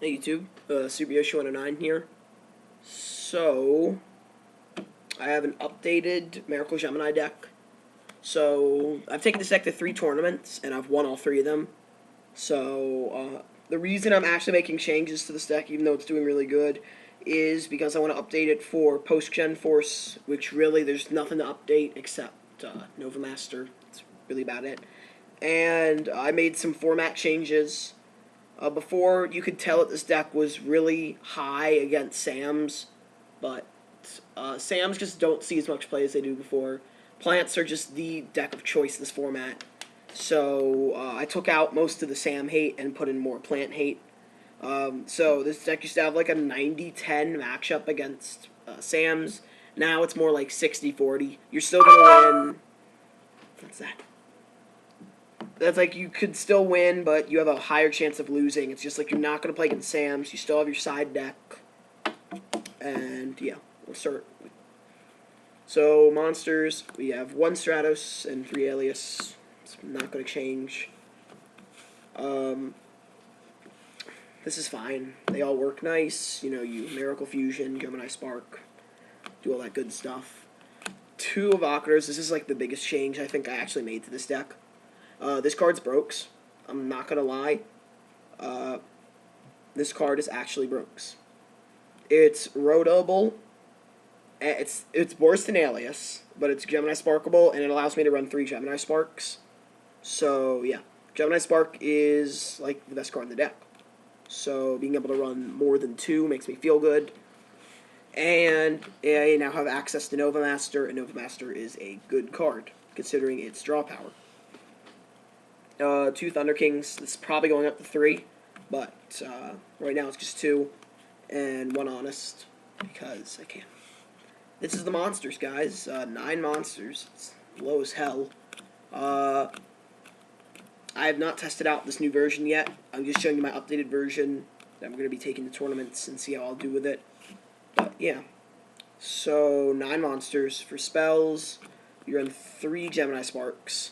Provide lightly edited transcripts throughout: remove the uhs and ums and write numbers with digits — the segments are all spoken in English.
Hey YouTube, Super Yoshi 109 here. So, I have an updated Miracle Gemini deck. So, I've taken this deck to 3 tournaments, and I've won all 3 of them. So, the reason I'm actually making changes to this deck, even though it's doing really good, is because I want to update it for post-gen Force, which really there's nothing to update except Nova Master. It's really about it. And I made some format changes. Before, you could tell that this deck was really high against Sam's, but Sam's just don't see as much play as they do before. Plants are just the deck of choice in this format. So I took out most of the Sam hate and put in more plant hate. So this deck used to have like a 90-10 matchup against Sam's. Now it's more like 60-40. You're still going to win. What's that? That's like you could still win, but you have a higher chance of losing. It's just like you're not going to play against Sam's. You still have your side deck. And yeah, we'll start. So, monsters, we have 1 Stratos and 3 Alias. It's not going to change. This is fine. They all work nice. You know, you Miracle Fusion, Gemini Spark, do all that good stuff. 2 Evocators. This is like the biggest change I think I actually made to this deck. This card's brokes. I'm not gonna lie. This card is actually brokes. It's roadable. It's worse than Alias, but it's Gemini Sparkable, and it allows me to run 3 Gemini Sparks. So yeah, Gemini Spark is like the best card in the deck. So being able to run more than 2 makes me feel good. And I now have access to Nova Master, and Nova Master is a good card considering its draw power. 2 Thunder Kings. This is probably going up to 3, but right now it's just 2, and 1 Honest, because I can. This is the monsters, guys. 9 monsters. It's low as hell. I have not tested out this new version yet. I'm just showing you my updated version that I'm going to be taking to tournaments and see how I'll do with it. But yeah. So, 9 monsters. For spells, you run 3 Gemini Sparks.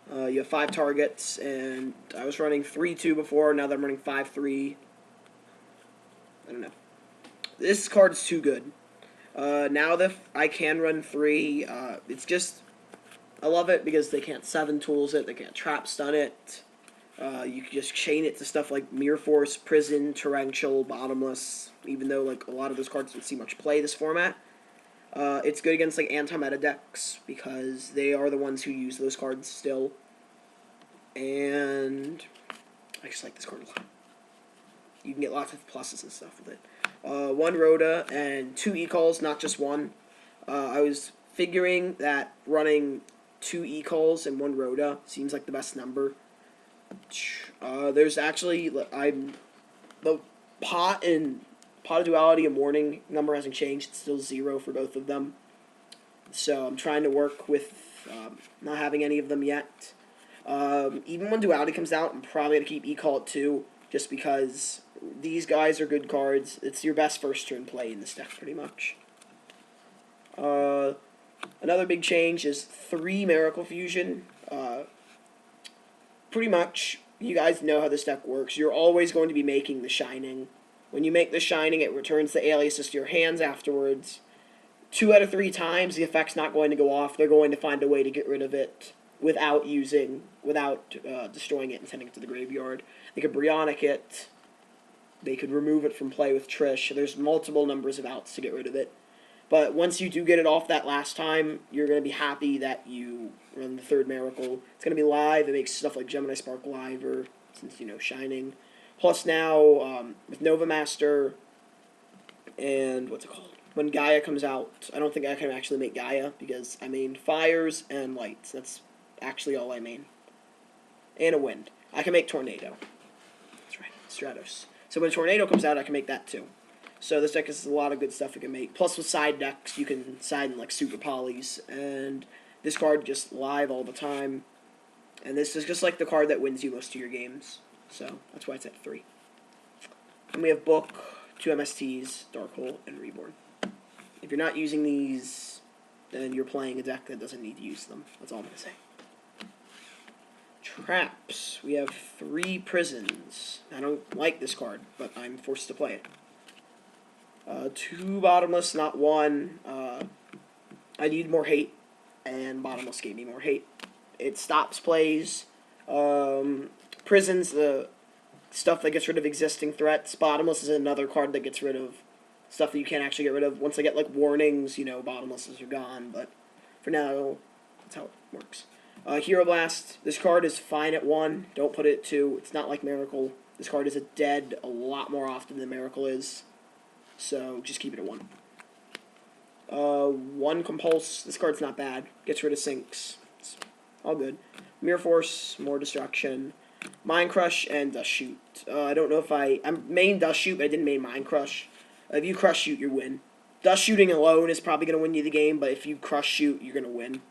You have 5 targets, and I was running 3-2 before, now that I'm running 5-3. I don't know. This card is too good. Now that I can run 3, it's just, I love it because they can't 7 tools it, they can't trap stun it. You can just chain it to stuff like Mirror Force, Prison, Torrential, Bottomless, even though like a lot of those cards don't see much play this format. It's good against like anti-meta decks because they are the ones who use those cards still. And I just like this card a lot. You can get lots of pluses and stuff with it. 1 Rhoda and 2 E-Calls, not just 1. I was figuring that running 2 E-Calls and 1 Rhoda seems like the best number. There's actually the pot of duality and warning number hasn't changed. It's still 0 for both of them. So I'm trying to work with not having any of them yet. Even when duality comes out, I'm probably gonna keep E-Call at 2, just because these guys are good cards. It's your best first turn play in this deck, pretty much. Another big change is 3 Miracle Fusion. Pretty much, you guys know how this deck works. You're always going to be making the Shining. When you make the Shining, it returns the aliases to your hands afterwards. 2 out of 3 times, the effect's not going to go off. They're going to find a way to get rid of it without destroying it and sending it to the graveyard. They could Brionic it. They could remove it from play with Trish. There's multiple numbers of outs to get rid of it. But once you do get it off that last time, you're going to be happy that you run the 3rd Miracle. It's going to be live. It makes stuff like Gemini Spark liver, since, you know, Shining. Plus now, with Nova Master and, what's it called? When Gaia comes out, I don't think I can actually make Gaia, because I main fires and lights. That's actually all I main. And a wind. I can make Tornado. That's right, Stratos. So when Tornado comes out, I can make that too. So this deck has a lot of good stuff you can make. Plus with side decks, you can side in like Super Polys. And this card just live all the time. And this is just like the card that wins you most of your games. So that's why it's at 3. And we have Book, 2 MSTs, Dark Hole, and Reborn. If you're not using these, then you're playing a deck that doesn't need to use them. That's all I'm going to say. Traps. We have 3 prisons. I don't like this card, but I'm forced to play it. 2 bottomless, not 1. I need more hate, and bottomless gave me more hate. It stops plays. Prisons, the stuff that gets rid of existing threats. Bottomless is another card that gets rid of stuff that you can't actually get rid of. Once I get, like, warnings, you know, bottomlesses are gone, but for now, that's how it works. Hero Blast, this card is fine at 1. Don't put it at 2. It's not like Miracle. This card is dead a lot more often than Miracle is, so just keep it at 1. 1 Compulse, this card's not bad. Gets rid of sinks. It's all good. Mirror Force, more destruction. Mind Crush, and Dust Shoot. I don't know if I'm main Dust Shoot, but I didn't main Mind Crush. If you Crush Shoot, you win. Dust Shooting alone is probably going to win you the game, but if you Crush Shoot, you're going to win.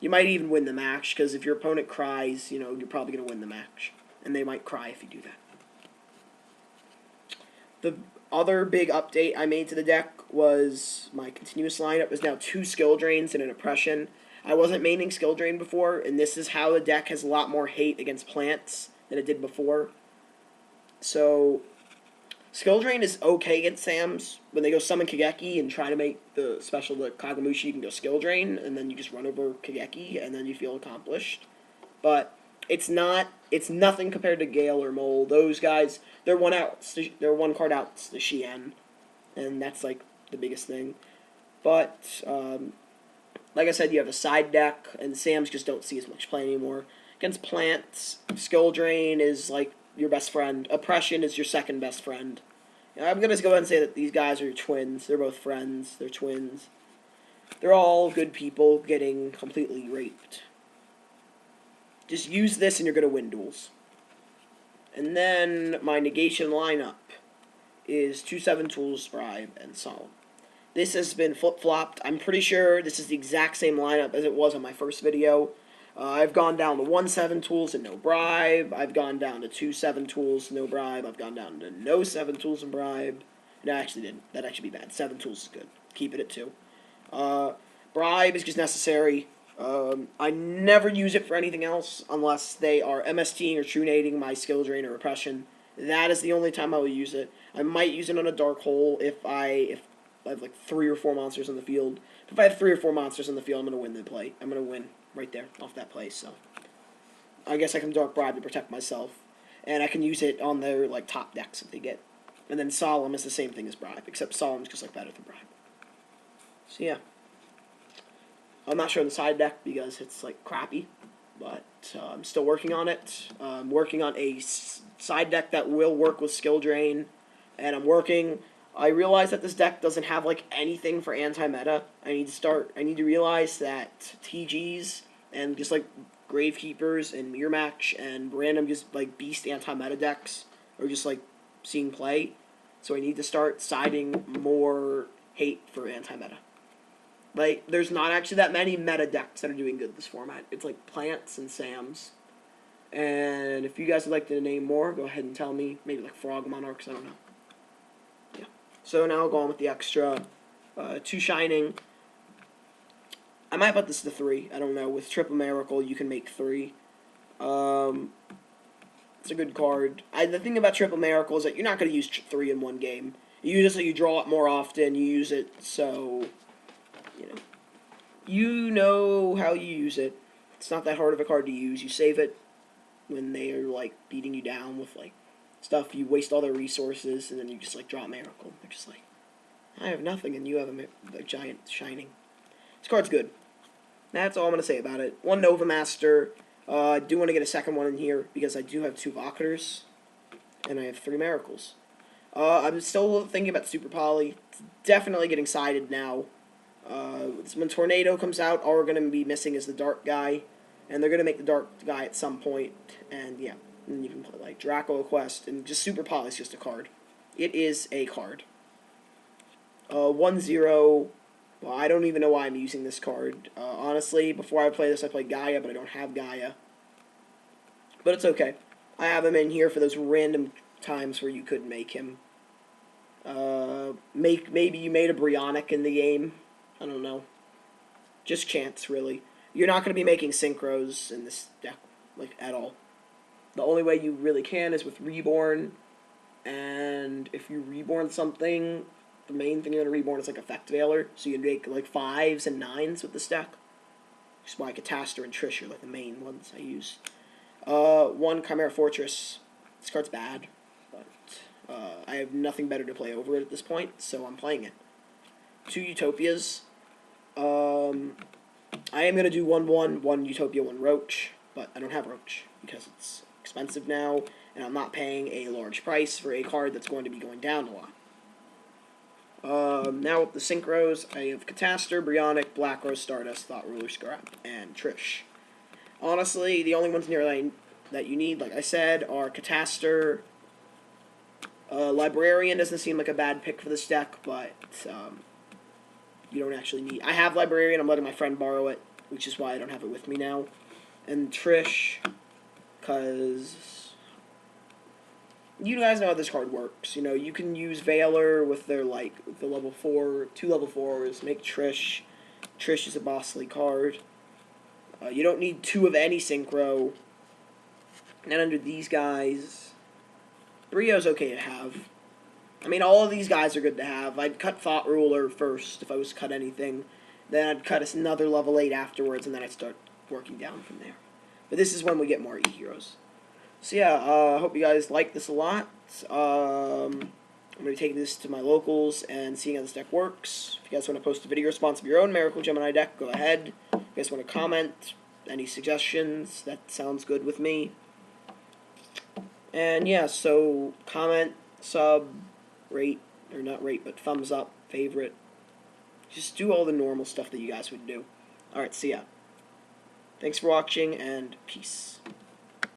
You might even win the match, because if your opponent cries, you know, you're probably going to win the match. And they might cry if you do that. The other big update I made to the deck was my continuous lineup is now 2 skill drains and an oppression. I wasn't maining skill drain before, and this is how the deck has a lot more hate against plants than it did before. So, skill drain is okay against Sams. When they go summon Kageki and try to make the special the Kagamushi, you can go skill drain, and then you just run over Kageki, and then you feel accomplished. But it's nothing compared to Gale or Mole. Those guys, they're 1 outs. They're 1 card outs, the Shien. And that's, like, the biggest thing. But, like I said, you have a side deck, and Sams just don't see as much play anymore. Against plants, skill drain is, like, your best friend. Oppression is your second best friend. I'm going to go ahead and say that these guys are twins. They're both friends. They're twins. They're all good people getting completely raped. Just use this and you're going to win duels. And then my negation lineup is 2/7 Tools, Bribe, and Solemn. This has been flip-flopped. I'm pretty sure this is the exact same lineup as it was on my first video. I've gone down to 1/7 Tools and no Bribe. I've gone down to 2/7 Tools, no Bribe. I've gone down to no 7 Tools and Bribe. No, I actually didn't. That'd actually be bad. 7 Tools is good. Keep it at 2. Bribe is just necessary. I never use it for anything else unless they are MSTing or True-Nating my skill drain or oppression. That is the only time I will use it. I might use it on a Dark Hole if I have like 3 or 4 monsters in the field. If I have 3 or 4 monsters in the field, I'm going to win the play. I'm going to win right there off that play. So I guess I can Dark Bribe to protect myself. And I can use it on their like top decks if they get. And then Solemn is the same thing as Bribe, except Solemn's just like better than Bribe. So yeah. I'm not showing the side deck because it's like crappy, but I'm still working on it. I'm working on a side deck that will work with skill drain, and I realize that this deck doesn't have like anything for anti-meta. I need to realize that TGs and just like Gravekeepers and Mirror Match and random just like beast anti-meta decks are just like seeing play. So I need to start siding more hate for anti-meta. Like, there's not actually that many meta decks that are doing good this format. It's like plants and Sams. And if you guys would like to name more, go ahead and tell me. Maybe like Frog Monarchs, I don't know. Yeah. So now I'll go on with the extra. 2 Shining. I might put this to 3. I don't know. With Triple Miracle, you can make 3. It's a good card. The thing about Triple Miracle is that you're not going to use 3 in one game. You use it so you draw it more often. You use it so... You know how you use it. It's not that hard of a card to use. You save it when they are, like, beating you down with, like, stuff. You waste all their resources, and then you just, like, draw a Miracle. They're just like, I have nothing, and you have a giant Shining. This card's good. That's all I'm going to say about it. 1 Nova Master. I do want to get a second one in here, because I do have 2 Vocators, and I have 3 Miracles. I'm still thinking about Super Poly. It's definitely getting sided now. When Tornado comes out, all we're going to be missing is the Dark guy, and they're going to make the Dark guy at some point, and yeah, and you can play like Draco Quest, and just Super Poly is just a card. It is a card. 1-0, well, I don't even know why I'm using this card. Honestly, before I play this, I play Gaia, but I don't have Gaia. But it's okay. I have him in here for those random times where you could make him. Maybe you made a Brionic in the game. I don't know. Just chance, really. You're not going to be making synchros in this deck. like, at all. The only way you really can is with Reborn, and if you Reborn something, the main thing you're going to Reborn is, like, Effect Veiler, so you can make, like, 5s and 9s with this deck. Which is why Catastor and Trish are, like, the main ones I use. 1 Chimera Fortress. This card's bad, but I have nothing better to play over it at this point, so I'm playing it. 2 Utopias. I am going to do 1/1, 1 Utopia, 1 Roach, but I don't have Roach because it's expensive now, and I'm not paying a large price for a card that's going to be going down a lot. Now with the Synchros, I have Catastor, Brionac, Black Rose, Stardust, Thought Ruler, Scrap, and Trish. Honestly, the only ones near that you need, like I said, are Catastor. Librarian doesn't seem like a bad pick for this deck, but you don't actually need... I have Librarian, I'm letting my friend borrow it, which is why I don't have it with me now. And Trish, because... you guys know how this card works. You know, you can use Veiler with their, like, the level 4, 2 level 4s, make Trish. Trish is a boss league card. You don't need 2 of any Synchro. And under these guys, Brio's okay to have. I mean, all of these guys are good to have. I'd cut Thought Ruler first if I was to cut anything. Then I'd cut another level 8 afterwards, and then I'd start working down from there. But this is when we get more E-Heroes. So yeah, I hope you guys like this a lot. I'm going to be taking this to my locals and seeing how this deck works. If you guys want to post a video response of your own Miracle Gemini deck, go ahead. If you guys want to comment, any suggestions, that sounds good with me. And yeah, so comment, sub, rate, or not rate, but thumbs up, favorite. Just do all the normal stuff that you guys would do. Alright, see ya. Thanks for watching, and peace.